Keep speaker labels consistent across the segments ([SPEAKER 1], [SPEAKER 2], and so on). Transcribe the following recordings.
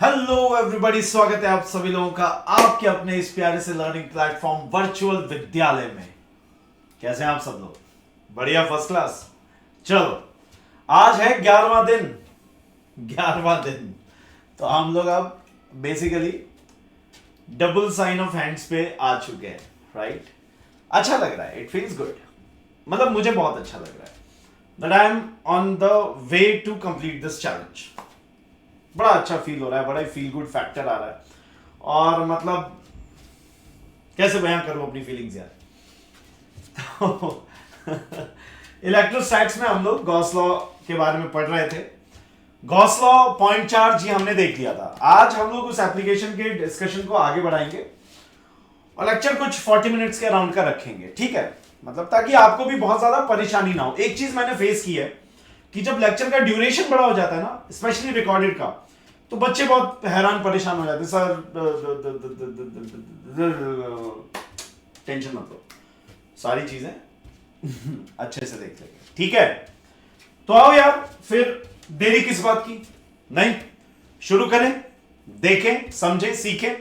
[SPEAKER 1] Hello everybody, स्वागत है आप सभी लोगों का आपके अपने इस प्यारे से लर्निंग प्लेटफॉर्म वर्चुअल विद्यालय में। कैसे हैं आप सब लोग? बढ़िया, फर्स्ट क्लास। चलो, आज है 11वां दिन। 11वां दिन तो हम लोग अब basically double sign of hands पे आ चुके हैं, राइट? अच्छा लग रहा है, इट फील्स गुड। मतलब मुझे बहुत अच्छा लग रहा है that I am on the way to complete this challenge. बड़ा अच्छा फील हो रहा है, बड़ा ही फील गुड फैक्टर आ रहा है। और मतलब कैसे बयां करूं अपनी फीलिंग्स यार। तो इलेक्ट्रोस्टैटिक्स में हम लोग गॉस लॉ के बारे में पढ़ रहे थे। गॉस लॉ पॉइंट चार्ज ही हमने देख लिया था। आज हम लोग उस एप्लीकेशन के डिस्कशन को आगे बढ़ाएंगे और लेक्चर कुछ 40 मिनट्स के अराउंड का रखेंगे, ठीक है? मतलब ताकि आपको भी बहुत ज्यादा परेशानी ना हो। एक चीज मैंने फेस की है कि जब लेक्चर का ड्यूरेशन बड़ा हो जाता है ना, स्पेशली रिकॉर्डेड का, तो बच्चे बहुत हैरान परेशान हो जाते हैं। सर टेंशन मत लो, सारी चीजें अच्छे से देख लेंगे, ठीक है? तो आओ यार, फिर देरी किस बात की? नहीं, शुरू करें, देखें, समझें, सीखें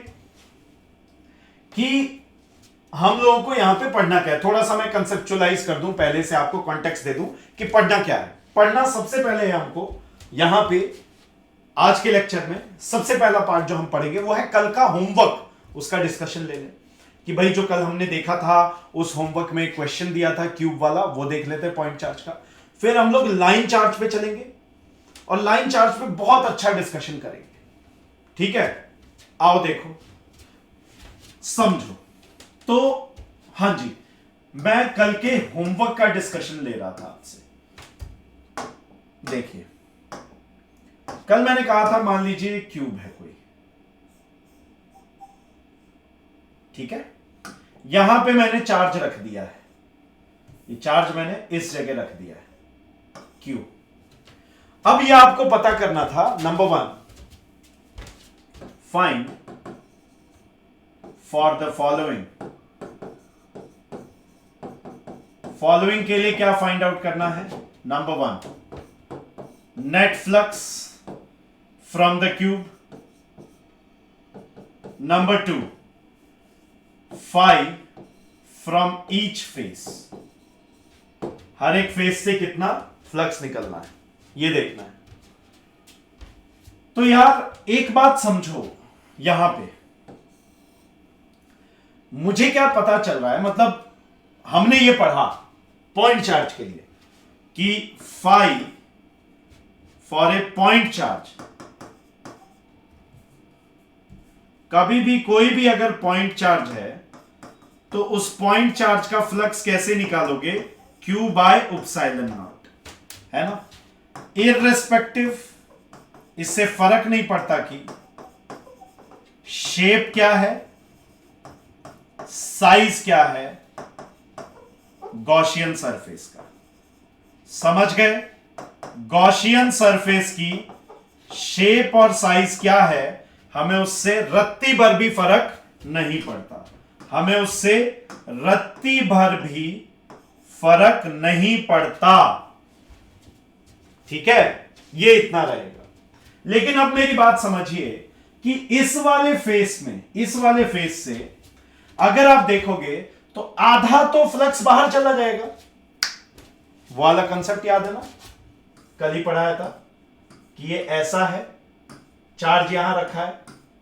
[SPEAKER 1] कि हम लोगों को यहां पे पढ़ना क्या है। थोड़ा सा मैं कंसेप्चुअलाइज कर दूं, पहले से आपको कॉन्टेक्स्ट दे दूं कि पढ़ना क्या है। पढ़ना सबसे पहले है हमको यहां पे आज के लेक्चर में सबसे पहला पार्ट जो हम पढ़ेंगे वो है कल का होमवर्क। उसका डिस्कशन ले लें कि भाई जो कल हमने देखा था उस होमवर्क में क्वेश्चन दिया था क्यूब वाला, वो देख लेते हैं पॉइंट चार्ज का। फिर हम लोग लाइन चार्ज पे चलेंगे और लाइन चार्ज पे बहुत अच्छा डिस्कशन करेंगे, ठीक है? आओ देखो, समझो। तो हाँ जी, मैं कल के होमवर्क का डिस्कशन ले रहा था आपसे। देखिए, कल मैंने कहा था मान लीजिए क्यूब है कोई, ठीक है? यहां पे मैंने चार्ज रख दिया है, ये चार्ज मैंने इस जगह रख दिया है, क्यू। अब ये आपको पता करना था, number 1, find for the following. Following के लिए क्या फाइंड आउट करना है? Number 1, net flux from the cube. Number 2, phi from each face. हर एक फेस से कितना फ्लक्स निकलना है, ये देखना है। तो यार एक बात समझो, यहां पे मुझे क्या पता चल रहा है, मतलब हमने ये पढ़ा पॉइंट चार्ज के लिए कि phi for a point charge, कभी भी कोई भी अगर पॉइंट चार्ज है तो उस पॉइंट चार्ज का फ्लक्स कैसे निकालोगे? Q बाय एप्सिलॉन नॉट, है ना? इररिस्पेक्टिव, इससे फर्क नहीं पड़ता कि शेप क्या है, साइज क्या है गॉसियन सरफेस का। समझ गए? गॉसियन सरफेस की शेप और साइज क्या है, हमें उससे रत्ती भर भी फर्क नहीं पड़ता। हमें उससे रत्ती भर भी फर्क नहीं पड़ता, ठीक है? ये इतना रहेगा। लेकिन अब मेरी बात समझिए कि इस वाले फेस में, इस वाले फेस से अगर आप देखोगे तो आधा तो फ्लक्स बाहर चला जाएगा। वो वाला कंसेप्ट याद है ना, कल ही पढ़ाया था कि ये ऐसा है, चार्ज यहां रखा है,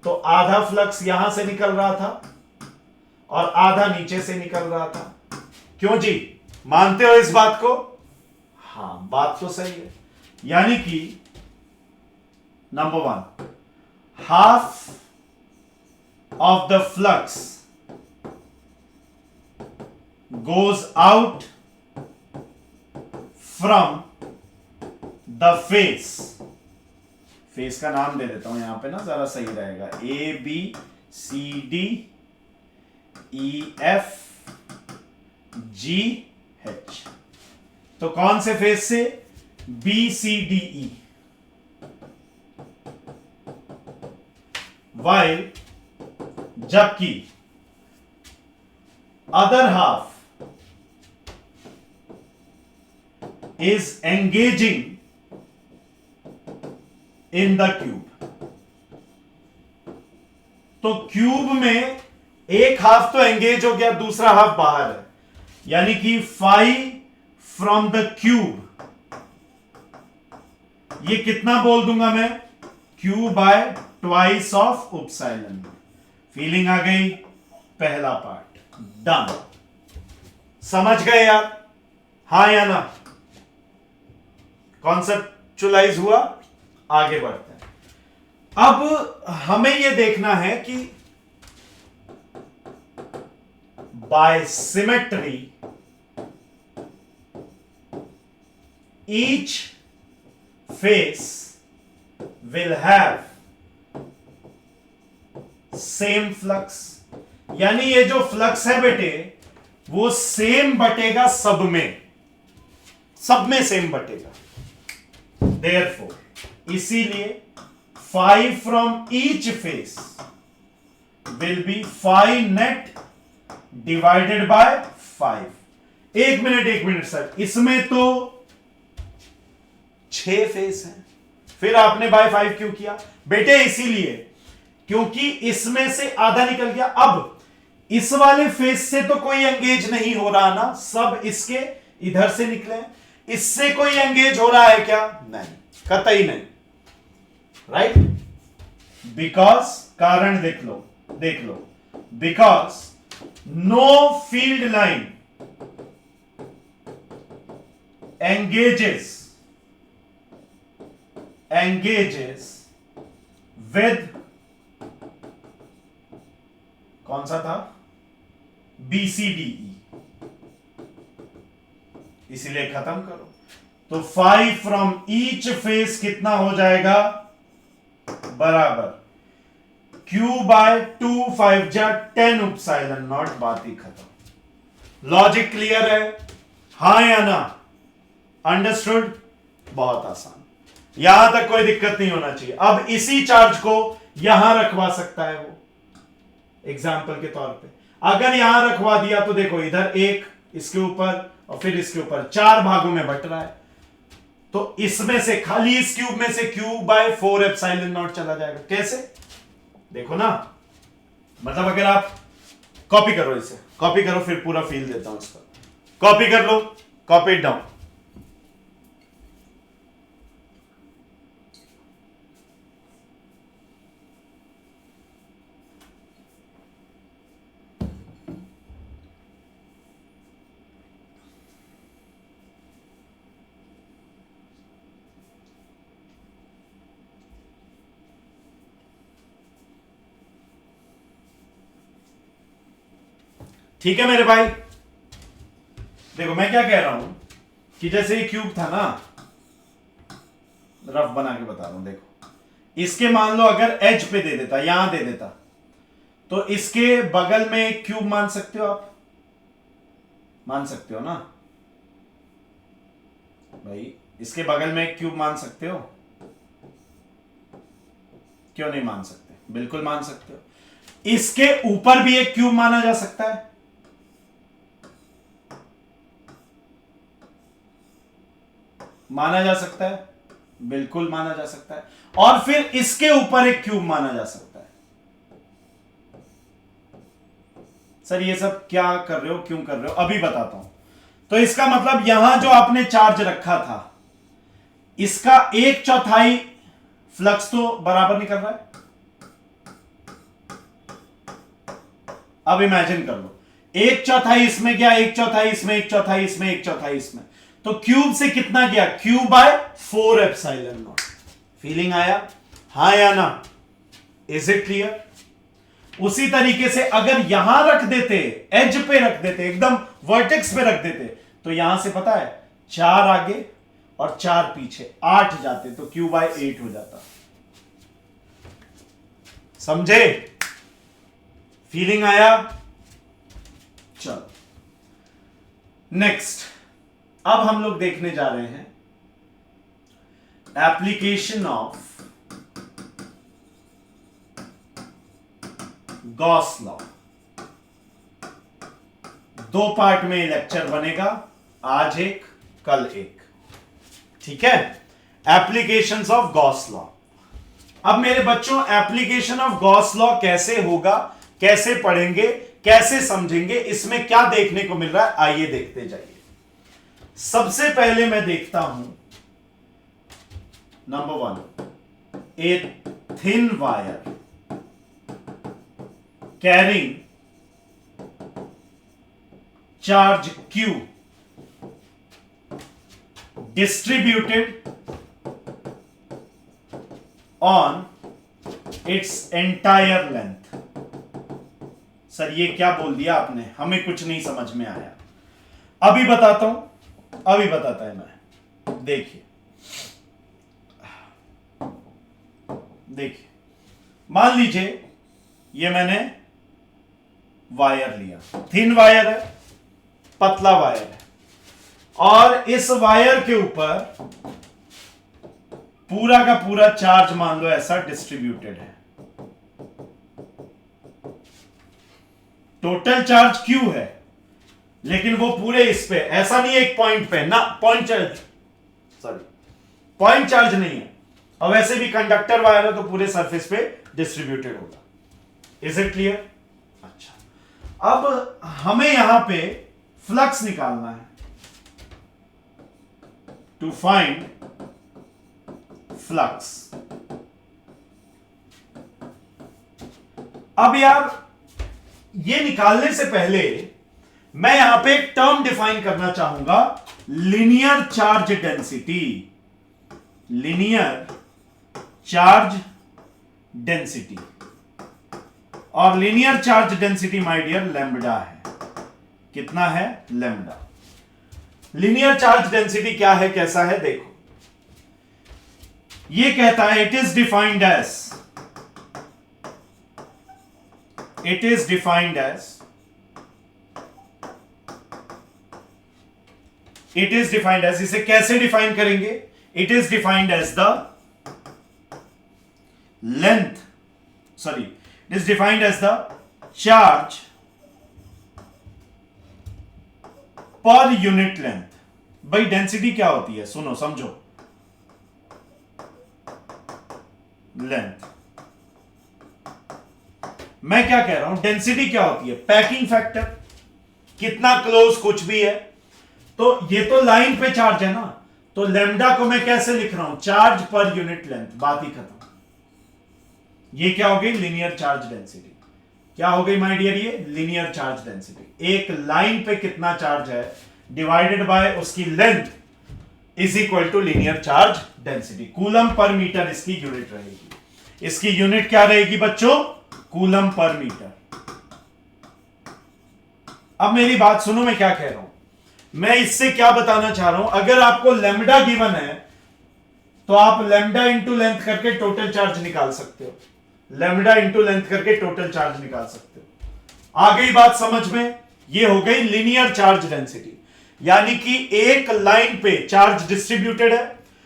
[SPEAKER 1] तो आधा फ्लक्स यहां से निकल रहा था और आधा नीचे से निकल रहा था। क्यों जी, मानते हो इस बात को? हां, बात तो सही है। यानी कि number 1, half of the flux goes out from the face। Face का नाम दे देता हूं यहां पे ना, जरा सही रहेगा। ABCD EFGH। तो कौन से फेस से? BCDE। वाइल जबकि other half is engaging in the cube। तो क्यूब में एक हाफ तो एंगेज हो गया, दूसरा हाफ बाहर है, यानी कि फाई फ्रॉम द क्यूब, ये कितना बोल दूंगा मैं, Q by twice of epsilon. Feeling आ गई, पहला पार्ट डन। समझ गए यार, हां या ना, कॉन्सेप्चुलाइज हुआ, आगे बढ़ते हैं। अब हमें यह देखना है कि by symmetry each face will have same flux, यानी ये जो फ्लक्स है बेटे वो सेम बटेगा सब में, सब में सेम बटेगा। देयरफॉर इसीलिए phi from each face will be phi net divided by 5। एक मिनट सर, इसमें तो 6 फेस हैं, फिर आपने बाय 5 क्यों किया बेटे? इसीलिए क्योंकि इसमें से आधा निकल गया। अब इस वाले फेस से तो कोई एंगेज नहीं हो रहा ना, सब इसके इधर से निकले। इससे कोई एंगेज हो रहा है क्या? नहीं, कतई नहीं, राइट? बिकॉज, कारण देख लो, because no field line engages with, कौन सा था, BCDE, इसीलिए खत्म करो। तो 5 फ्रॉम ईच फेस कितना हो जाएगा, बराबर Q बाय 2 5 जा 10 उपसाइलन नॉट, बात ही खत्म। लॉजिक क्लियर है, हां या ना? अंडरस्टूड? बहुत आसान, यहां तक कोई दिक्कत नहीं होना चाहिए। अब इसी चार्ज को यहां रखवा सकता है वो, एग्जाम्पल के तौर पे अगर यहां रखवा दिया तो देखो इधर एक, इसके ऊपर और फिर इसके ऊपर, 4 भागों में बट रहा है, तो इसमें से खाली इस क्यूब में से क्यूब बाय 4 एप्सिलॉन नॉट चला जाएगा। कैसे देखो ना, मतलब अगर आप कॉपी करो, इसे कॉपी करो, फिर पूरा फील देता हूं इसका, कॉपी कर लो, कॉपी इट डाउन। ठीक है मेरे भाई, देखो मैं क्या कह रहा हूं कि जैसे ये क्यूब था ना, रफ बना के बता रहा हूं, देखो इसके मान लो अगर एज पे दे देता, यहां दे देता, तो इसके बगल में एक क्यूब मान सकते हो आप, मान सकते हो ना भाई, इसके बगल में एक क्यूब मान सकते हो, क्यों नहीं मान सकते? बिल्कुल मान सकते हो। इसके ऊपर भी एक क्यूब माना जा सकता है, माना जा सकता है, बिल्कुल माना जा सकता है। और फिर इसके ऊपर एक क्यूब माना जा सकता है। सर ये सब क्या कर रहे हो, क्यों कर रहे हो, अभी बताता हूं। तो इसका मतलब यहां जो आपने चार्ज रखा था, इसका 1/4 फ्लक्स तो बराबर निकल रहा है। अब इमेजिन कर लो, 1/4 इसमें गया, 1/4 इसमें, 1/4 इसमें, 1/4 इसमें, तो क्यूब से कितना गया, cube by 4 epsilon not. Feeling आया, हां या ना? Is it clear? उसी तरीके से अगर यहां रख देते, एज पे रख देते, एकदम वर्टेक्स पे रख देते, तो यहां से पता है 4 आगे और 4 पीछे, 8 जाते, तो क्यू बाय 8 हो जाता। समझे? फीलिंग आया? चलो नेक्स्ट, अब हम लोग देखने जा रहे हैं application of Gauss law. 2 part में लेक्चर बनेगा, आज एक, कल एक, ठीक है? Applications of Gauss law. अब मेरे बच्चों एप्लीकेशन ऑफ गॉस लॉ कैसे होगा, कैसे पढ़ेंगे, कैसे समझेंगे, इसमें क्या देखने को मिल रहा है, आइए देखते जाइए। सबसे पहले मैं देखता हूं number 1, a thin wire carrying charge Q distributed on its entire length। Sir ये क्या बोल दिया आपने, हमें कुछ नहीं समझ में आया। अभी बताता हूं, अभी बताता है मैं। देखिए देखिए, मान लीजिए ये मैंने वायर लिया, थिन वायर है, पतला वायर है, और इस वायर के ऊपर पूरा का पूरा चार्ज मान लो ऐसा डिस्ट्रीब्यूटेड है। टोटल चार्ज Q है, लेकिन वो पूरे इस पे, ऐसा नहीं है एक पॉइंट पे ना, point charge, sorry point charge नहीं है, और वैसे भी कंडक्टर वायर है तो पूरे सरफेस पे डिस्ट्रीब्यूटेड होगा। Is it clear? अच्छा, अब हमें यहां पे फ्लक्स निकालना है, टू फाइंड फ्लक्स। अब यार ये निकालने से पहले मैं यहां पे एक टर्म डिफाइन करना चाहूंगा, linear charge density. Linear charge density, और linear charge density my dear lambda है। कितना है? लैम्ब्डा। लीनियर चार्ज डेंसिटी क्या है, कैसा है, देखो ये कहता है इट इज डिफाइंड एज इसे कैसे डिफाइन करेंगे? It is defined as the length, sorry it is defined as the charge per unit length. भाई डेंसिटी क्या होती है, सुनो समझो, लेंथ। मैं क्या कह रहा हूं, डेंसिटी क्या होती है? पैकिंग फैक्टर, कितना क्लोज कुछ भी है। तो ये तो लाइन पे चार्ज है ना, तो लैम्ब्डा को मैं कैसे लिख रहा हूं? चार्ज पर यूनिट लेंथ, बात ही खत्म। ये क्या हो गई? Linear charge density. क्या हो गई माय डियर? ये लीनियर चार्ज डेंसिटी। एक लाइन पे कितना चार्ज है डिवाइडेड बाय उसकी length is equal to linear charge density. Coulomb per metre इसकी यूनिट रहेगी। इसकी यूनिट क्या रहेगी बच्चों? Coulomb per metre. अब मेरी बात सुनो, मैं क्या कह रहा हूं, मैं इससे क्या बताना चाह रहा हूं, अगर आपको लैम्ब्डा गिवन है तो आप लैम्ब्डा इंटू लेंथ करके टोटल चार्ज निकाल सकते हो। लैम्ब्डा इंटू लेंथ करके टोटल चार्ज निकाल सकते हो। आ गई बात समझ में? ये हो गई लीनियर चार्ज डेंसिटी, यानी कि एक लाइन पे चार्ज डिस्ट्रीब्यूटेड है,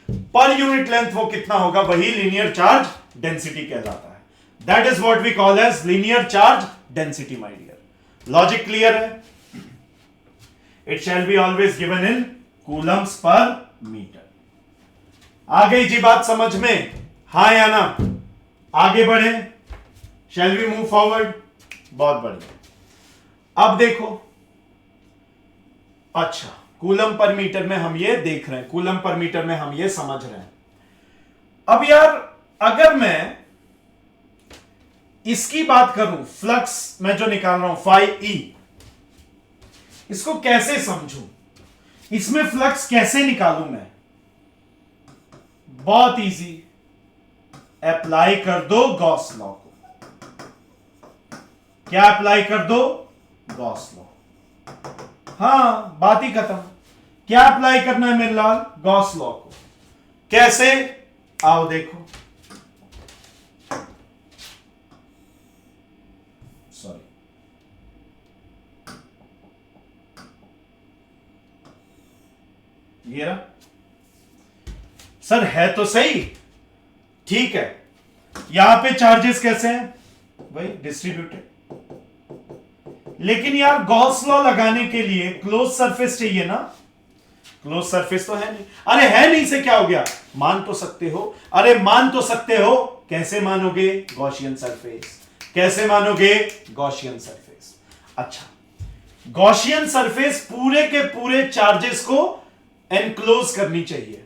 [SPEAKER 1] पर यूनिट लेंथ वो कितना होगा, वही लीनियर चार्ज डेंसिटी कहलाता है। That is what we call as linear charge density my dear. Logic clear है? It shall be always given in coulombs per metre. आ गई जी बात समझ में? हाँ या ना? आगे बढ़े, शैल वी मूव फॉरवर्ड? बहुत बढ़िया। अब देखो, अच्छा कूलम पर मीटर में हम ये देख रहे हैं, कूलम पर मीटर में हम ये समझ रहे हैं। अब यार अगर मैं इसकी बात करूं, फ्लक्स मैं जो निकाल रहा हूं फाई ई, इसको कैसे समझूं, इसमें फ्लक्स कैसे निकालूं मैं? बहुत इजी, अप्लाई कर दो गॉस लॉ को। क्या अप्लाई कर दो? Gauss law. हां, बात ही खत्म। क्या अप्लाई करना है मेरे लाल? गॉस लॉ को। कैसे? आओ देखो, सॉरी ये रहा। सर है तो सही, ठीक है। यहां पे चार्जेस कैसे हैं? भाई डिस्ट्रीब्यूटेड। लेकिन यार गॉस लॉ लगाने के लिए क्लोज सरफेस चाहिए ना, क्लोज सरफेस तो है नहीं। अरे है नहीं से क्या हो गया, मान तो सकते हो। अरे मान तो सकते हो, कैसे मानोगे, गॉसियन सरफेस। कैसे मानोगे, गॉसियन सरफेस। अच्छा, गॉसियन सरफेस पूरे के पूरे चार्जेस को एनक्लोज करनी चाहिए।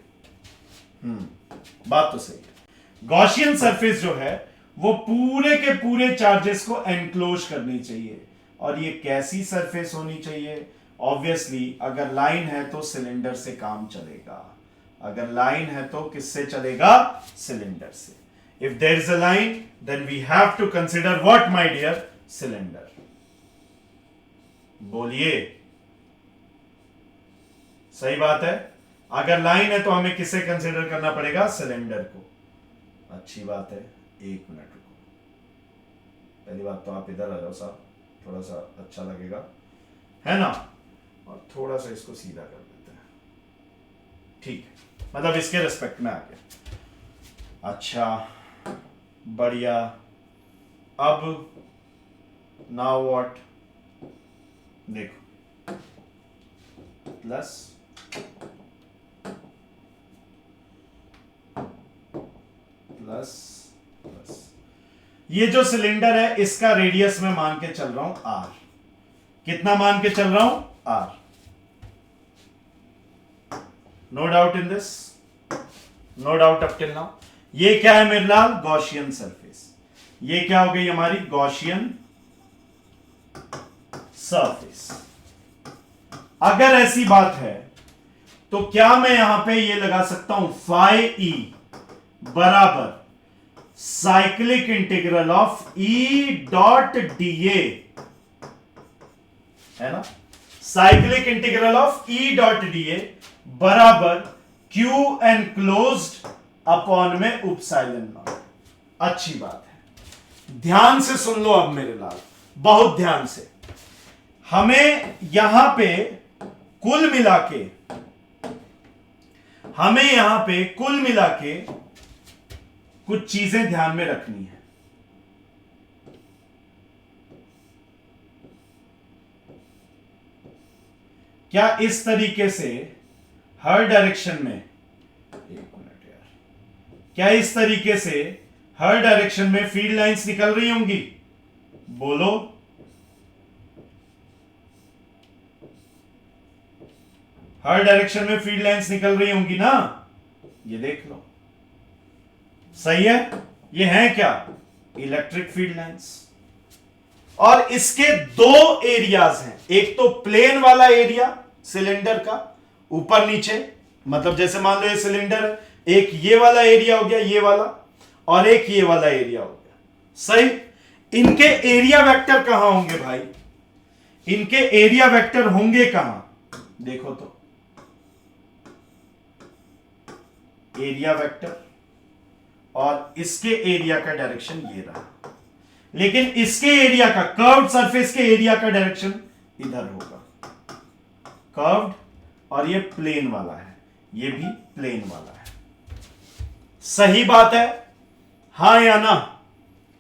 [SPEAKER 1] बात तो सही है। गॉसियन सरफेस जो है वो पूरे के पूरे चार्जेस को एनक्लोज करनी चाहिए। और ये कैसी सरफेस होनी चाहिए, ऑब्वियसली अगर लाइन है तो सिलेंडर से काम चलेगा। अगर लाइन है तो किससे चलेगा, सिलेंडर से। If there is a line then we have to consider what my dear, cylinder. बोलिए, सही बात है। अगर लाइन है तो हमें किसे कंसिडर करना पड़ेगा, सिलेंडर को। अच्छी बात है, एक मिनट रुको। पहली बात तो आप इधर आ जाओ साहब, थोड़ा सा अच्छा लगेगा, है ना। और थोड़ा सा इसको सीधा कर देते हैं, ठीक है, मतलब इसके रिस्पेक्ट में आ गया। अच्छा, बढ़िया। अब नाउ व्हाट, देखो, प्लस प्लस प्लस, ये जो सिलेंडर है इसका रेडियस में मान के चल रहा हूं आर। कितना मान के चल रहा हूं, r. No doubt in this, no doubt up till now. ये क्या है मेरे लाल, गॉसियन सरफेस। ये क्या हो गई हमारी, गॉसियन सरफेस। अगर ऐसी बात है तो क्या मैं यहां पे ये लगा सकता हूं, फाई ई बराबर cyclic integral of E dot DA, है ना। Cyclic integral of E dot DA बराबर क्यू एनक्लोज्ड अपॉन में उपसाइलन नॉट। अच्छी बात है, ध्यान से सुन लो अब मेरे लाल, बहुत ध्यान से। हमें यहां पे कुल मिला के, हमें यहां पे कुल मिला के कुछ चीजें ध्यान में रखनी है। क्या इस तरीके से हर डायरेक्शन में, एक मिनट यार, क्या इस तरीके से हर डायरेक्शन में फील्ड लाइंस निकल रही होंगी, बोलो। हर डायरेक्शन में फील्ड लाइंस निकल रही होंगी ना, ये देख लो, सही है। ये है क्या, इलेक्ट्रिक फील्ड लाइंस। और इसके दो एरियाज हैं, एक तो प्लेन वाला एरिया सिलेंडर का, ऊपर नीचे, मतलब जैसे मान लो ये सिलेंडर है, एक ये वाला एरिया हो गया, ये वाला, और एक ये वाला एरिया हो गया, सही। इनके एरिया वेक्टर कहां होंगे भाई, इनके एरिया वेक्टर होंगे कहां, देखो तो, एरिया वेक्टर, और इसके एरिया का डायरेक्शन ये रहा, लेकिन इसके एरिया का, कर्व्ड सरफेस के एरिया का डायरेक्शन इधर होगा, कर्व्ड, और ये प्लेन वाला है, ये भी प्लेन वाला है। सही बात है, हां या ना,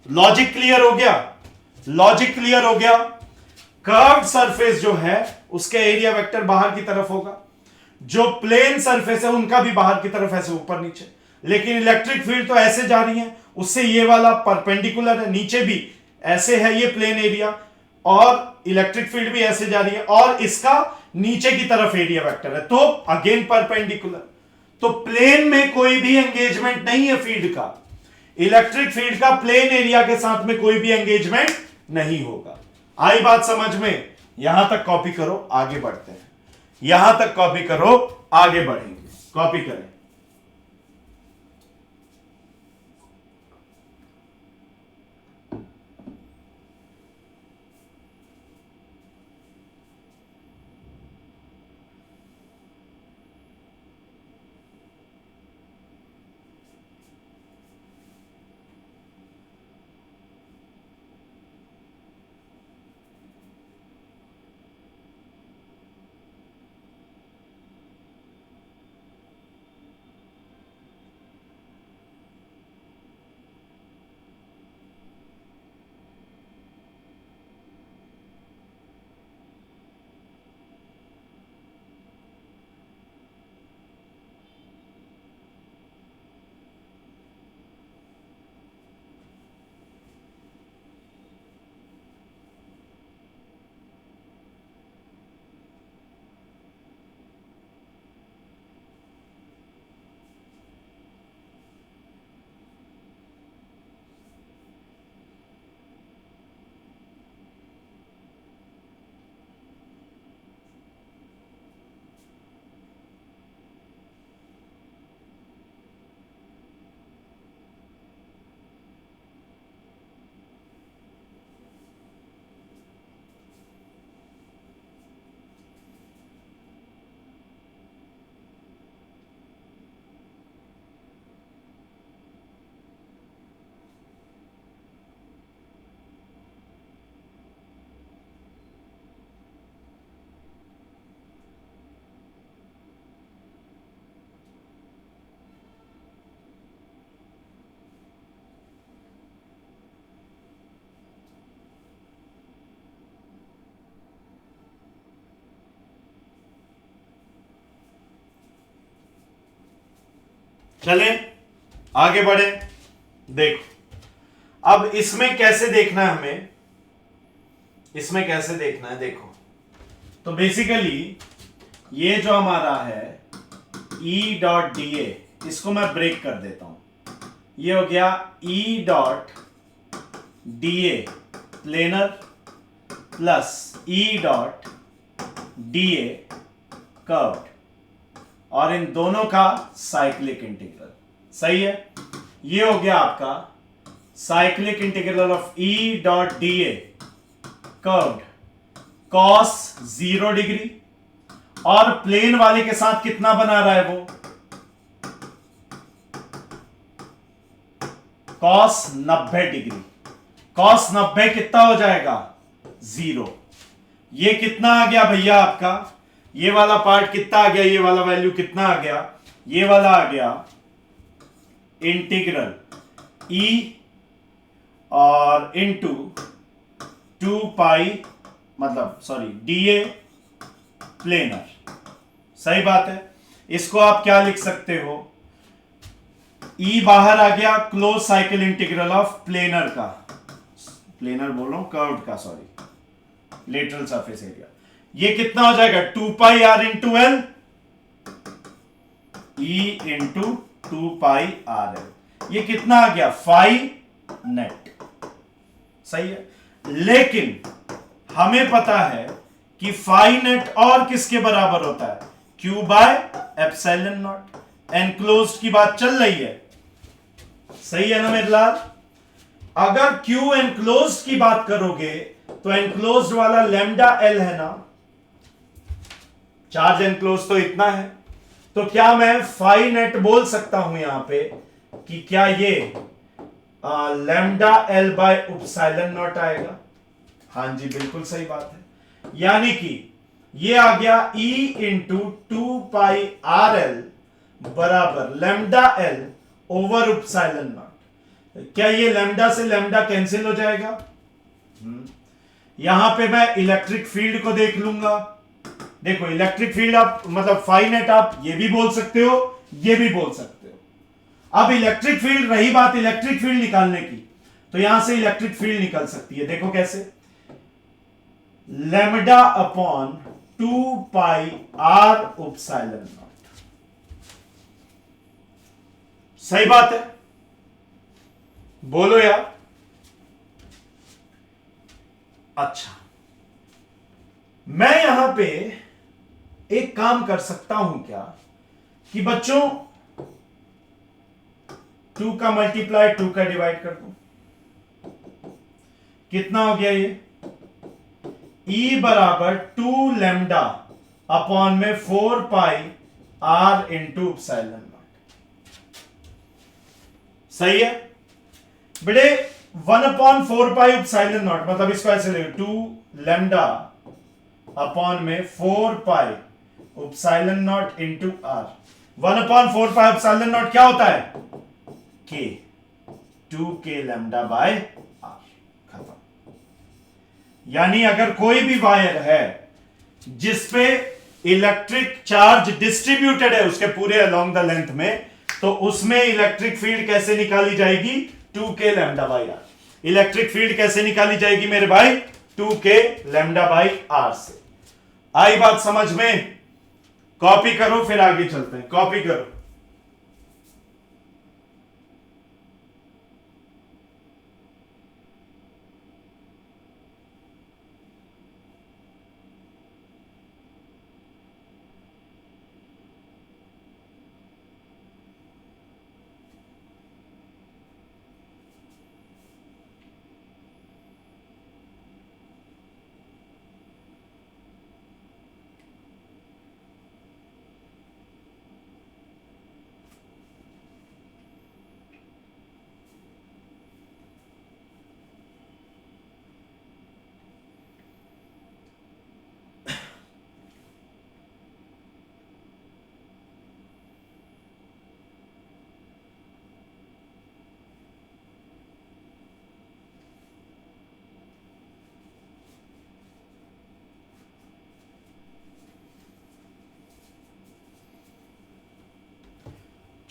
[SPEAKER 1] लॉजिक क्लियर हो गया, लॉजिक क्लियर हो गया। कर्व्ड सरफेस जो है उसका एरिया वेक्टर बाहर की तरफ होगा, जो प्लेन सरफेस है उनका भी बाहर की तरफ ऐसे ऊपर नीचे, लेकिन इलेक्ट्रिक फील्ड तो ऐसे जा रही है, उससे ये वाला परपेंडिकुलर है, नीचे भी ऐसे है ये प्लेन एरिया, और इलेक्ट्रिक फील्ड भी ऐसे जा रही है, और इसका नीचे की तरफ एरिया वेक्टर है, तो अगेन परपेंडिकुलर। तो प्लेन में कोई भी एंगेजमेंट नहीं है फील्ड का, इलेक्ट्रिक फील्ड का प्लेन एरिया के साथ में कोई भी एंगेजमेंट नहीं होगा। आई बात समझ में, यहां तक कॉपी करो, आगे बढ़ते हैं, यहां तक कॉपी करो, आगे बढ़ेंगे, कॉपी करें। चले आगे बढ़े। देखो अब इसमें कैसे देखना है हमें, इसमें कैसे देखना है देखो। तो बेसिकली ये जो हमारा है E डॉट डी ए, इसको मैं ब्रेक कर देता हूं। ये हो गया E dot D A planar plus E dot D A curved, और इन दोनों का साइक्लिक इंटीग्रल। सही है, ये हो गया आपका cyclic integral of E dot D A curved cos 0 degree, और प्लेन वाले के साथ कितना बना रहा है वो, कॉस 90 डिग्री। कॉस 90 कितना हो जाएगा, 0। ये कितना आ गया भैया आपका, ये वाला पार्ट कितना आ गया, ये वाला वैल्यू कितना आ गया, ये वाला आ गया इंटीग्रल E और इनटू 2 पाई, मतलब सॉरी डी ए प्लेनर। सही बात है, इसको आप क्या लिख सकते हो, E बाहर आ गया, close cycle integral of planar का, प्लेनर बोल रहा हूं कर्व का, सॉरी लेटरल सरफेस एरिया। ये कितना हो जाएगा, 2 pi are into L, E into 2 pi R L. ये कितना आ गया, फाई नेट। सही है, लेकिन हमें पता है कि फाई नेट और किसके बराबर होता है, Q bye epsilon not. Enclosed की बात चल रही है, सही है ना मेरे लाल। अगर Q एनक्लोज्ड की बात करोगे तो एनक्लोज्ड वाला लैम्डा एल है ना, चार्ज एनक्लोज तो इतना है, तो क्या मैं फाई नेट बोल सकता हूं यहां पे कि क्या ये lambda L by epsilon not आएगा। हां जी बिल्कुल सही बात है, यानी कि ये आ गया E into 2 pi R L बराबर lambda L over epsilon naught. क्या ये लैम्डा से लैम्डा कैंसिल हो जाएगा। यहां पे मैं इलेक्ट्रिक फील्ड को देख लूंगा। देखो इलेक्ट्रिक फील्ड आप मतलब फाई नेट आप ये भी बोल सकते हो, ये भी बोल सकते हो। अब इलेक्ट्रिक फील्ड, रही बात इलेक्ट्रिक फील्ड निकालने की, तो यहां से इलेक्ट्रिक फील्ड निकल सकती है। देखो कैसे, lambda upon 2 pi r epsilon naught. सही बात है, बोलो यार। अच्छा, मैं यहां पे एक काम कर सकता हूं क्या कि बच्चों 2 का मल्टीप्लाई 2 का डिवाइड कर दूं, कितना हो गया ये, E बराबर 2 लैम्डा अपॉन में 4 पाई आर इंटू एप्सिलॉन नॉट। सही है बेटे, 1/4 पाई एप्सिलॉन नॉट, मतलब इसको ऐसे ले 2 लैम्डा अपॉन में 4 pi epsilon naught into r. 1/4 pi epsilon naught क्या होता है, के, 2k लैम्डा बाय आर। खत्म। यानी अगर कोई भी वायर है जिसपे इलेक्ट्रिक चार्ज डिस्ट्रीब्यूटेड है उसके पूरे अलोंग द लेंथ में, तो उसमें इलेक्ट्रिक फील्ड कैसे निकाली जाएगी, 2k lambda by r. Electric field कैसे निकाली जाएगी मेरे भाई, 2k लैम्डा बाई आर से। आई बात समझ में। कॉपी करो फिर आगे चलते हैं, कॉपी करो।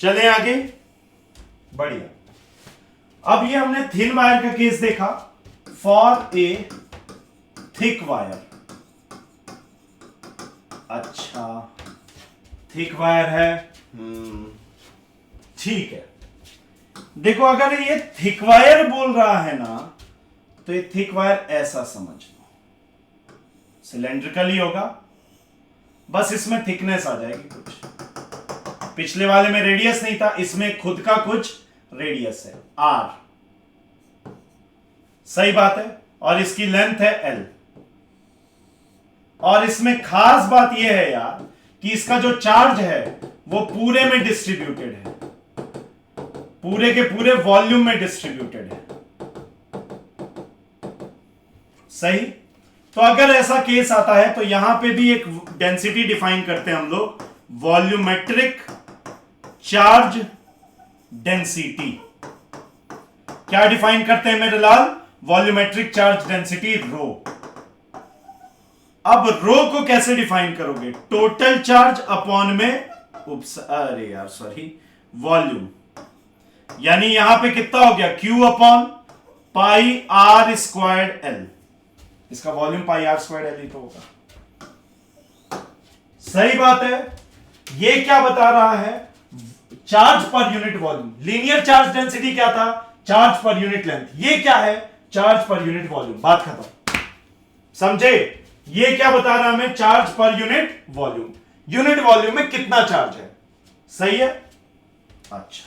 [SPEAKER 1] चले आगे, बढ़िया। अब ये हमने थिन वायर का केस देखा। फॉर ए थिक वायर, अच्छा थिक वायर है, ठीक है। देखो अगर ये थिक वायर बोल रहा है ना, तो ये थिक वायर ऐसा समझ लो, सिलेंड्रिकल ही होगा, बस इसमें थिकनेस आ जाएगी कुछ। पिछले वाले में रेडियस नहीं था, इसमें खुद का कुछ रेडियस है आर, सही बात है, और इसकी लेंथ है एल। और इसमें खास बात यह है यार कि इसका जो चार्ज है वो पूरे में डिस्ट्रीब्यूटेड है, पूरे के पूरे वॉल्यूम में डिस्ट्रीब्यूटेड है, सही। तो अगर ऐसा केस आता है तो यहां पे भी एक डेंसिटी डिफाइन करते हैं हम लोग, वॉल्यूमेट्रिक चार्ज डेंसिटी। क्या डिफाइन करते हैं मेरे लाल? Volumetric charge density rho. अब रो को कैसे डिफाइन करोगे? टोटल चार्ज अपॉन में अरे यार सॉरी, वॉल्यूम। यानी यहां पे कितना हो गया? Q upon pi R squared L. इसका volume pi R squared L ही तो होगा, सही बात है। ये क्या बता रहा है? Charge per unit volume. Linear charge density क्या था? Charge per unit length. ये क्या है? Charge per unit volume. बात खत्म, समझे? ये क्या बता रहा है हमें? Charge per unit volume. Unit volume में कितना चार्ज है, सही है। अच्छा,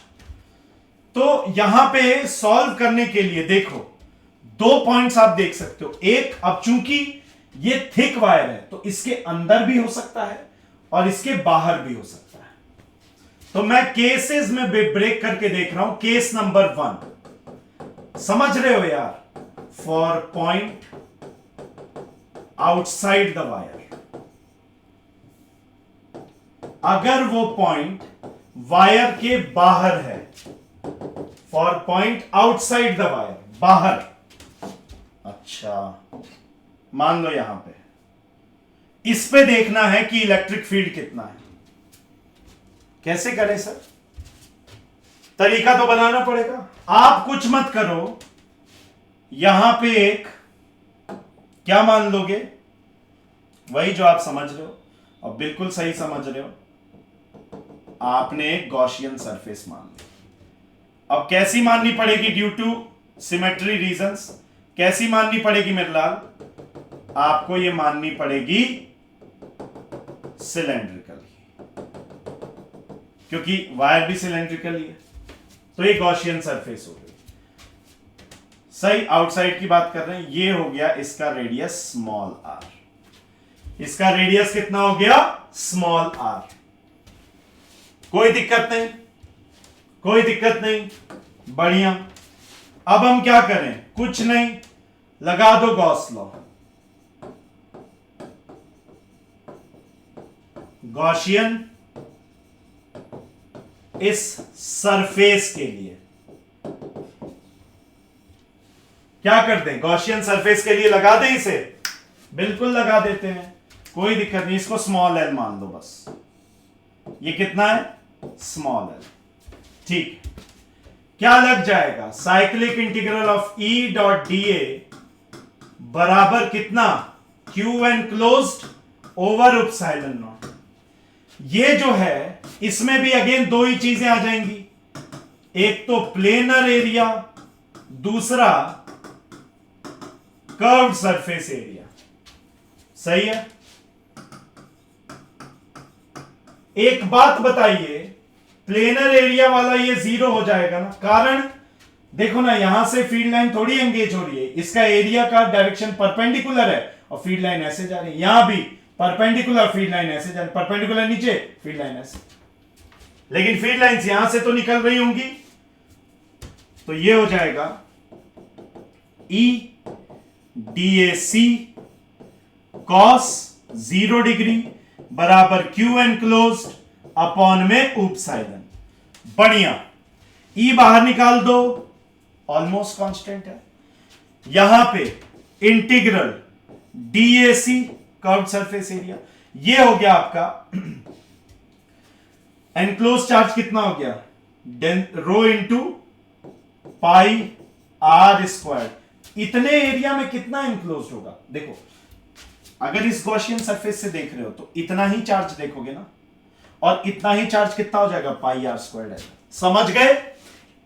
[SPEAKER 1] तो यहां पे सॉल्व करने के लिए देखो, दो पॉइंट्स आप देख सकते हो। एक, अब चूंकि ये थिक वायर है तो इसके अंदर भी हो सकता है और इसके बाहर भी हो सकता है। तो मैं केसेस में ब्रेक करके देख रहा हूं। केस नंबर 1 समझ रहे हो यार? For point outside the wire, अगर वो पॉइंट वायर के बाहर है, for point outside the wire, बाहर। अच्छा, मान लो यहां पे, इस पे देखना है कि इलेक्ट्रिक फील्ड कितना है। कैसे करें सर? तरीका तो बनाना पड़ेगा। आप कुछ मत करो, यहां पे एक क्या मान लोगे? वही जो आप समझ रहे हो, और बिल्कुल सही समझ रहे हो। आपने एक गॉसियन सरफेस मान ली। अब कैसी माननी पड़ेगी? ड्यू टू सिमेट्री रीजंस कैसी माननी पड़ेगी मेरे लाल? आपको ये माननी पड़ेगी सिलेंड्रिकल, क्योंकि वायर भी सिलेंड्रिकल ही है। तो ये गॉसियन सरफेस हो गई, सही। आउटसाइड की बात कर रहे हैं। ये हो गया इसका रेडियस स्मॉल आर। इसका रेडियस कितना हो गया? Small r. कोई दिक्कत नहीं, कोई दिक्कत नहीं, बढ़िया। अब हम क्या करें? कुछ नहीं, लगा दो गॉस लॉ। गॉसियन इस सरफेस के लिए क्या करते हैं? गॉसियन सरफेस के लिए लगा दें इसे, बिल्कुल लगा देते हैं, कोई दिक्कत नहीं। इसको स्मॉल एल मान दो बस। ये कितना है? स्मॉल एल, ठीक। क्या लग जाएगा? Cyclic integral of E dot D A बराबर कितना? Q enclosed over epsilon not. ये जो है इसमें भी अगेन दो ही चीजें आ जाएंगी, एक तो प्लेनर एरिया, दूसरा कर्व्ड सरफेस एरिया, सही है। एक बात बताइए, प्लेनर एरिया वाला ये 0 हो जाएगा ना? कारण देखो ना, यहां से फील्ड लाइन थोड़ी एंगेज हो रही है, इसका एरिया का डायरेक्शन परपेंडिकुलर है और फील्ड लाइन ऐसे जा रही है। यहां भी परपेंडिकुलर, फील्ड लाइन ऐसे जा रही है, परपेंडिकुलर नीचे, फील्ड लाइन ऐसे। लेकिन फील्ड लाइंस यहां से तो निकल रही होंगी, तो ये हो जाएगा ई DAC cos 0 डिग्री बराबर Q एनक्लोज्ड अपॉन में एप्सिलॉन। बढ़िया। E बाहर निकाल दो, ऑलमोस्ट कांस्टेंट है। यहां पे integral DAC curved surface area, ये हो गया आपका एनक्लोज चार्ज। कितना हो गया? रो इंटू पाई आर स्क्वायर। इतने एरिया में कितना इंक्लोज होगा? देखो, अगर इस गॉसियन सरफेस से देख रहे हो तो इतना ही चार्ज देखोगे ना, और इतना ही चार्ज कितना हो जाएगा? पाई आर स्क्वायर एल। समझ गए?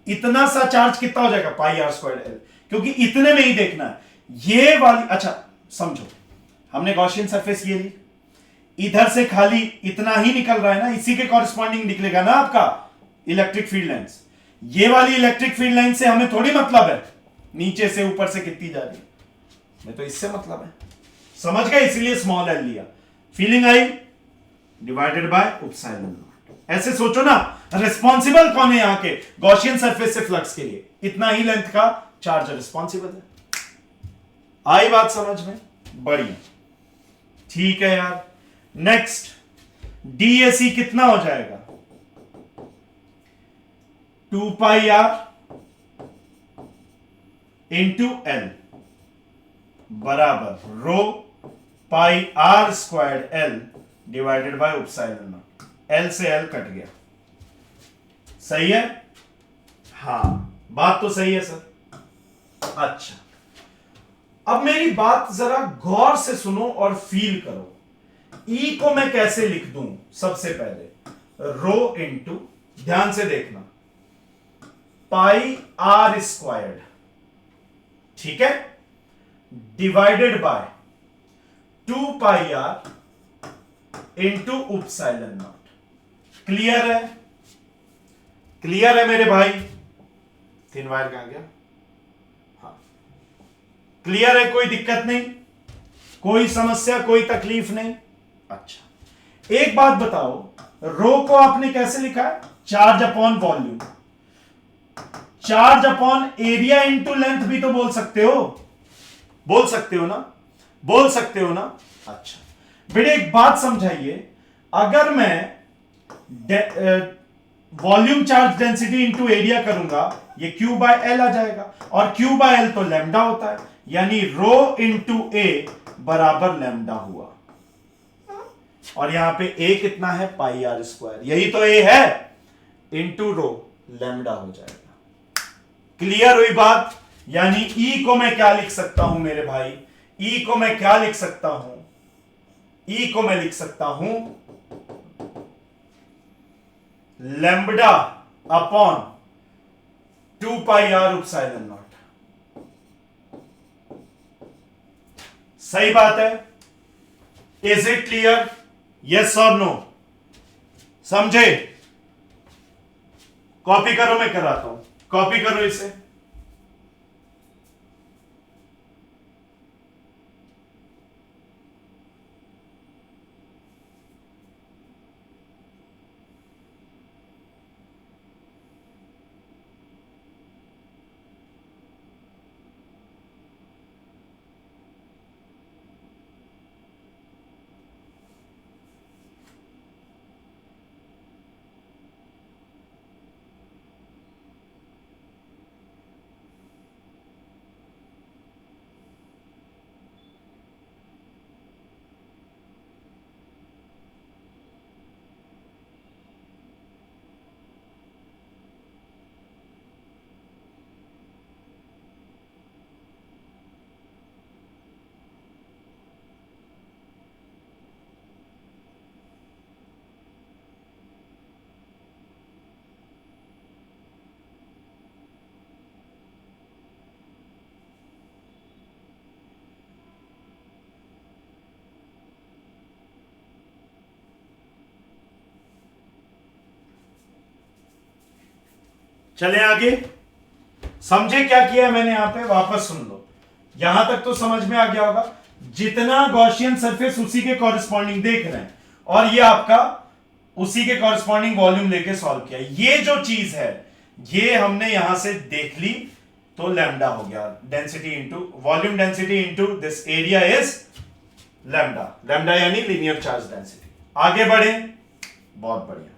[SPEAKER 1] इतना सा चार्ज कितना हो जाएगा? पाई आर स्क्वायर एल, क्योंकि इतने में ही देखना है। ये वाली, अच्छा समझो, हमने गॉसियन सरफेस ये ली, इधर से खाली इतना ही निकल रहा है ना, इसी के कॉरेस्पॉन्डिंग निकलेगा ना आपका इलेक्ट्रिक फील्ड लाइंस। ये वाली इलेक्ट्रिक फील्ड लाइन से हमें थोड़ी मतलब है नीचे से ऊपर से कितनी जा रही है, मैं तो इससे मतलब है। समझ गए? इसीलिए स्मॉल एल लिया। Feeling I? Divided by epsilon not. ऐसे सोचो ना, रिस्पॉन्सिबल कौन है यहां के गॉसियन सरफेस से फ्लक्स के लिए? इतना ही लेंथ का चार्ज रिस्पॉन्सिबल है। आई बात समझ में? बढ़िया, ठीक है यार। नेक्स्ट, डीएसी कितना हो जाएगा? 2 पाई आर इंटू एल बराबर rho pi R square L divided by epsilon naught. L से एल कट गया, सही है? हां, बात तो सही है सर। अच्छा, अब मेरी बात जरा गौर से सुनो और फील करो। ई को मैं कैसे लिख दूं? सबसे पहले रो इंटू, ध्यान से देखना, पाई आर स्क्वायर्ड, ठीक है, divided by 2 pi are into epsilon naught. Clear है? क्लियर है मेरे भाई? थिन वायर कहां गया? हाँ, क्लियर है? कोई दिक्कत नहीं, कोई समस्या, कोई तकलीफ नहीं? अच्छा, एक बात बताओ, रो को आपने कैसे लिखा है? Charge upon volume. Charge upon area into length भी तो बोल सकते हो, बोल सकते हो ना? बोल सकते हो ना? अच्छा बेटे, एक बात समझाइए, अगर मैं volume charge density into area करूंगा, ये क्यू बाय एल आ जाएगा, और क्यू बाय एल तो लैम्डा होता है, यानी रो इंटू ए बराबर लैम्डा हुआ। और यहां पे ए कितना है? पाई आर स्क्वायर, यही तो ए है, इंटू रो लैम्डा हो जाएगा। क्लियर हुई बात? यानी ई को मैं क्या लिख सकता हूं मेरे भाई? ई को मैं क्या लिख सकता हूं? ई को मैं लिख सकता हूं lambda upon 2 pi r epsilon naught. सही बात है? Is it clear? यस और नो? समझे? कॉपी करो, मैं कराता हूं, कॉपी करो इसे। चले आगे। समझे क्या किया है मैंने? यहां पे वापस सुन लो, यहां तक तो समझ में आ गया होगा। जितना गॉसियन सरफेस उसी के कॉरेस्पॉन्डिंग देख रहे हैं, और ये आपका उसी के कॉरेस्पॉन्डिंग वॉल्यूम लेके सॉल्व किया। ये जो चीज है ये हमने यहां से देख ली, तो लैम्डा हो गया, density into volume density into this area is lambda. Lambda यानी लीनियर चार्ज डेंसिटी। आगे बढ़े, बहुत बढ़िया।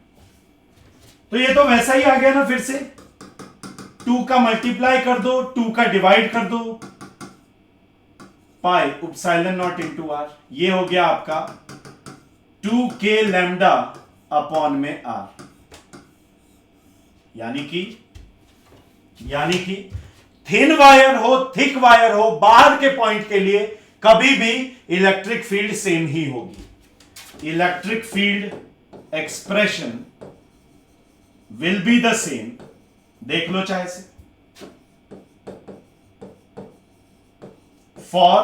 [SPEAKER 1] तो ये तो वैसा ही आ गया ना, फिर से 2 का मल्टीप्लाई कर दो, 2 का डिवाइड कर दो, pi epsilon naught into r. ये हो गया आपका 2k लैम्डा अपॉन में आर। यानी कि थिन वायर हो थिक वायर हो, बाहर के पॉइंट के लिए कभी भी इलेक्ट्रिक फील्ड सेम ही होगी। Electric field expression will be the same, देख लो चाहे से, for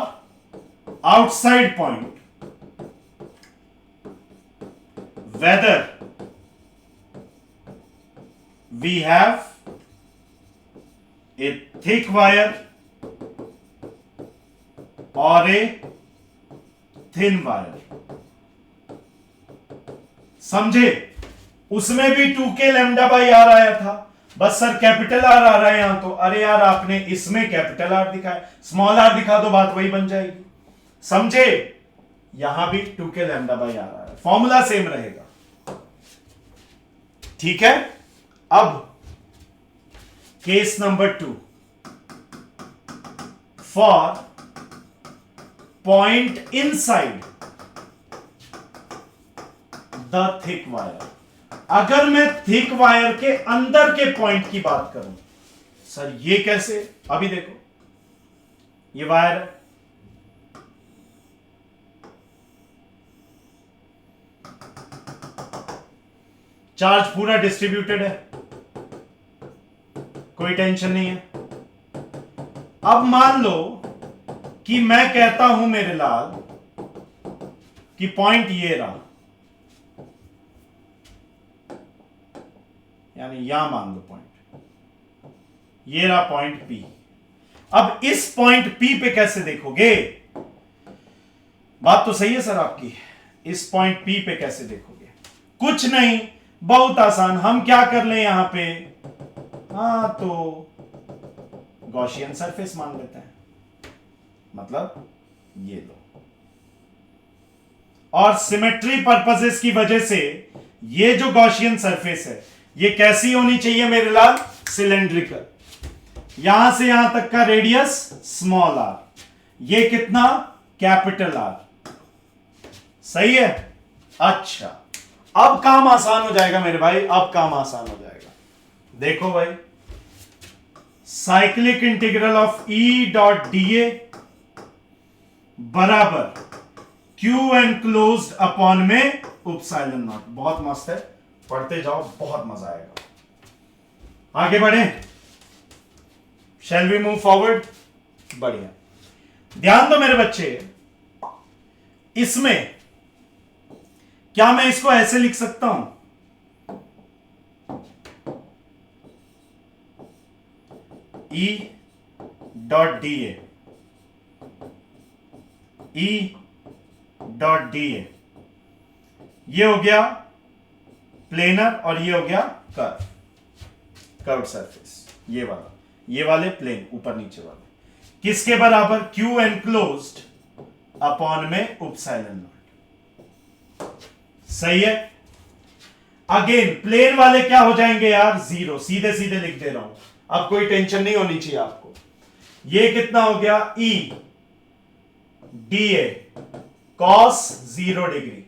[SPEAKER 1] outside point whether we have a thick wire or a thin wire। समझे? उसमें भी 2k लैम्डा बाई आर आया था, बस सर कैपिटल आर आ रहा है यहां, तो अरे यार आपने इसमें कैपिटल आर दिखाया, स्मॉल आर दिखा दो, बात वही बन जाएगी। समझे? यहां भी 2k लैम्डा बाई आर आ रहा है, फॉर्मूला सेम रहेगा। ठीक है। अब case number 2, for point inside the thick wire. अगर मैं थिक वायर के अंदर के पॉइंट की बात करूं, सर ये कैसे? अभी देखो, ये वायर है, चार्ज पूरा डिस्ट्रीब्यूटेड है, कोई टेंशन नहीं है। अब मान लो कि मैं कहता हूं मेरे लाल कि पॉइंट ये रहा, यानी यहां मान लो पॉइंट, ये रहा पॉइंट P। अब इस पॉइंट P पे कैसे देखोगे? बात तो सही है सर आपकी, इस पॉइंट P पे कैसे देखोगे? कुछ नहीं, बहुत आसान, हम क्या कर लें यहां पे, हाँ तो गॉसियन सरफेस मान लेते हैं, मतलब ये लो। और सिमेट्री पर्पसेस की वजह से ये जो गॉसियन सरफेस है ये कैसी होनी चाहिए मेरे लाल? सिलेंड्रिकल। यहां से यहां तक का रेडियस स्मॉल आर, ये कितना? Capital R. सही है? अच्छा, अब काम आसान हो जाएगा मेरे भाई, अब काम आसान हो जाएगा। देखो भाई, cyclic integral of E dot D A बराबर क्यू एनक्लोज्ड अपॉन में एप्सिलॉन नॉट। बहुत मस्त है, पढ़ते जाओ, बहुत मजा आएगा। आगे बढ़े, शैल वी मूव फॉरवर्ड? बढ़िया, ध्यान दो मेरे बच्चे, इसमें क्या मैं इसको ऐसे लिख सकता हूं? E dot D A, E dot D A, ये हो गया प्लेनर और ये हो गया कर्व सरफेस, ये वाला, ये वाले प्लेन ऊपर नीचे वाले, किसके बराबर? क्यू एनक्लोज्ड अपॉन में एप्सिलॉन नॉट। सही है। अगेन प्लेन वाले क्या हो जाएंगे यार? जीरो, सीधे सीधे लिख दे रहा हूं, अब कोई टेंशन नहीं होनी चाहिए आपको। ये कितना हो गया? E D A cos 0 degree,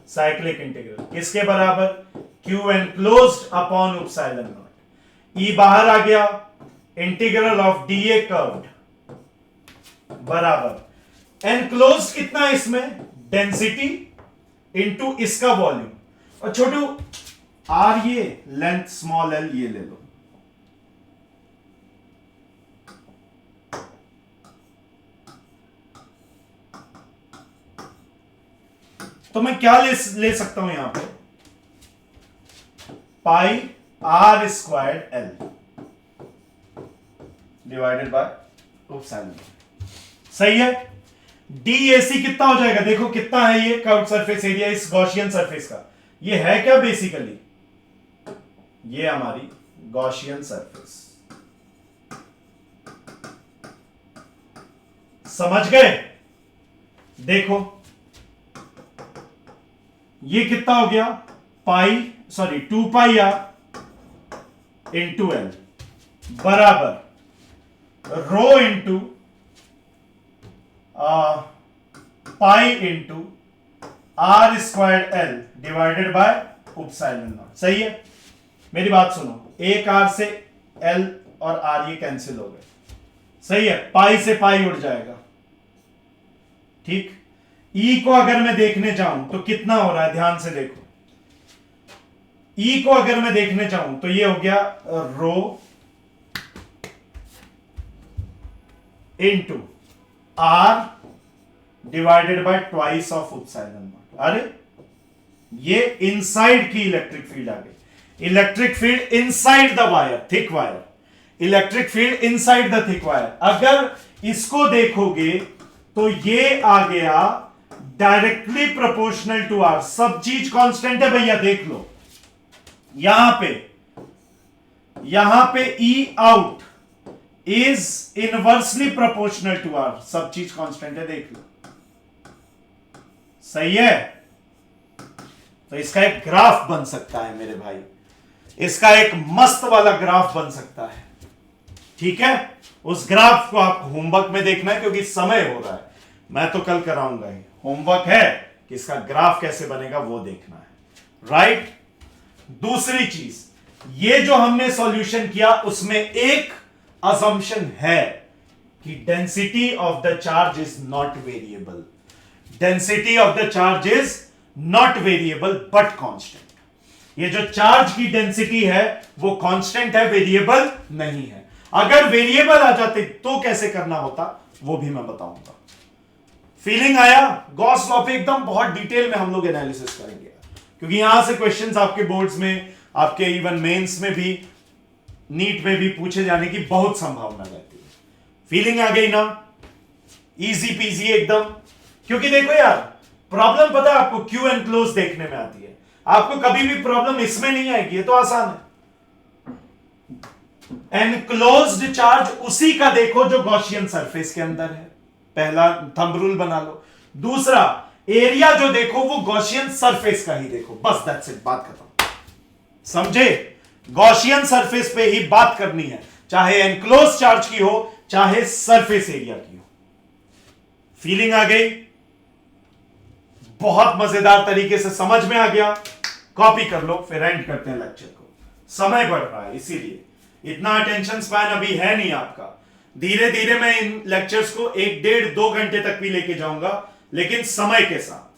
[SPEAKER 1] cyclic integral किसके बराबर? Q enclosed upon epsilon not. E बाहर आ गया, integral of D A curved बराबर एनक्लोज्ड कितना है इसमें? डेंसिटी इनटू इसका वॉल्यूम, और छोटू आर ये लेंथ स्मॉल एल ये ले लो, तो मैं क्या ले सकता हूं यहां पे? Pi R squared L divided by epsilon. सही है। डीएसी कितना हो जाएगा? देखो कितना है ये कर्व्ड सरफेस एरिया इस गॉसियन सरफेस का, ये है क्या बेसिकली? ये हमारी गॉसियन सरफेस। समझ गए? देखो ये कितना हो गया? Pi sorry 2 pi are into L बराबर rho into pi into R squared L divided by epsilon naught. सही है? मेरी बात सुनो, एक आर से एल और आर ये कैंसिल हो गए, सही है, पाई से पाई उड़ जाएगा, ठीक। ई को अगर मैं देखने जाऊं तो कितना हो रहा है, ध्यान से देखो, ई को अगर मैं देखने जाऊं तो ये हो गया rho into R divided by twice of epsilon naught. अरे ये इनसाइड की इलेक्ट्रिक फील्ड आ गई, electric field inside the wire, thick wire, electric field inside the thick wire. अगर इसको देखोगे तो ये आ गया डायरेक्टली प्रोपोर्शनल टू आर, सब चीज कांस्टेंट है भैया, देख लो यहां पे E out is inversely proportional to R, सब चीज कांस्टेंट है, देख लो, सही है। तो इसका एक ग्राफ बन सकता है मेरे भाई, इसका एक मस्त वाला ग्राफ बन सकता है, ठीक है। उस ग्राफ को आप होमवर्क में देखना है क्योंकि समय हो रहा है, मैं तो कल कराऊंगा ही, होमवर्क है कि इसका ग्राफ कैसे बनेगा वो देखना है, राइट। दूसरी चीज, ये जो हमने सॉल्यूशन किया उसमें एक असम्पशन है कि density of the charge is not variable, density of the charge is not variable but constant. ये जो चार्ज की डेंसिटी है वो कांस्टेंट है, वेरिएबल नहीं है। अगर वेरिएबल आ जाते तो कैसे करना होता वो भी मैं बताऊंगा। फीलिंग आया? गॉस लॉ पे एकदम बहुत डिटेल में हम लोग एनालिसिस करेंगे क्योंकि यहां से क्वेश्चंस आपके बोर्ड्स में, आपके इवन मेंस में भी, नीट में भी पूछे जाने की बहुत संभावना रहती है। फीलिंग आ गई ना? इजी पीजी एकदम। क्योंकि देखो यार, प्रॉब्लम पता है आपको क्यू एंड क्लोज देखने में आती है, आपको कभी भी प्रॉब्लम इसमें नहीं आएगी, ये तो आसान है। एनक्लोज्ड चार्ज उसी का देखो जो गॉसियन सरफेस के अंदर है, पहला थंब रूल बना लो। दूसरा, एरिया जो देखो वो गॉसियन सरफेस का ही देखो, बस दैट्स इट, बात खत्म। समझे? गॉसियन सरफेस पे ही बात करनी है, चाहे एनक्लोज चार्ज की हो चाहे सरफेस एरिया की हो। फीलिंग आ गई? बहुत मजेदार तरीके से समझ में आ गया? कॉपी कर लो, फिर एंड करते हैं लेक्चर को, समय बढ़ रहा है इसीलिए, इतना अटेंशन स्पैन अभी है नहीं आपका। धीरे धीरे मैं इन लेक्चर्स को 1-1.5-2 घंटे तक भी लेके जाऊंगा, लेकिन समय के साथ।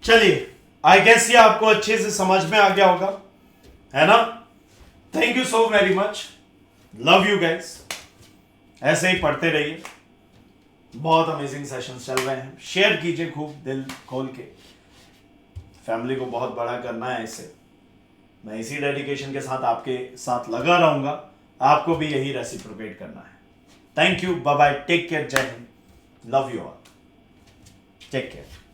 [SPEAKER 1] चलिए, आई गेस ये आपको अच्छे से समझ में आ गया होगा, है ना? Thank you so very much, love you guys, ऐसे ही पढ़ते रहिए, बहुत अमेजिंग सेशंस चल रहे हैं। शेयर कीजिए खूब दिल खोल के, फैमिली को बहुत बड़ा करना है इसे। मैं इसी डेडिकेशन के साथ आपके साथ लगा रहूंगा, आपको भी यही रेसिप्रोकेट करना है। Thank you, bye bye, take care, जय हिंद, love you all, take care.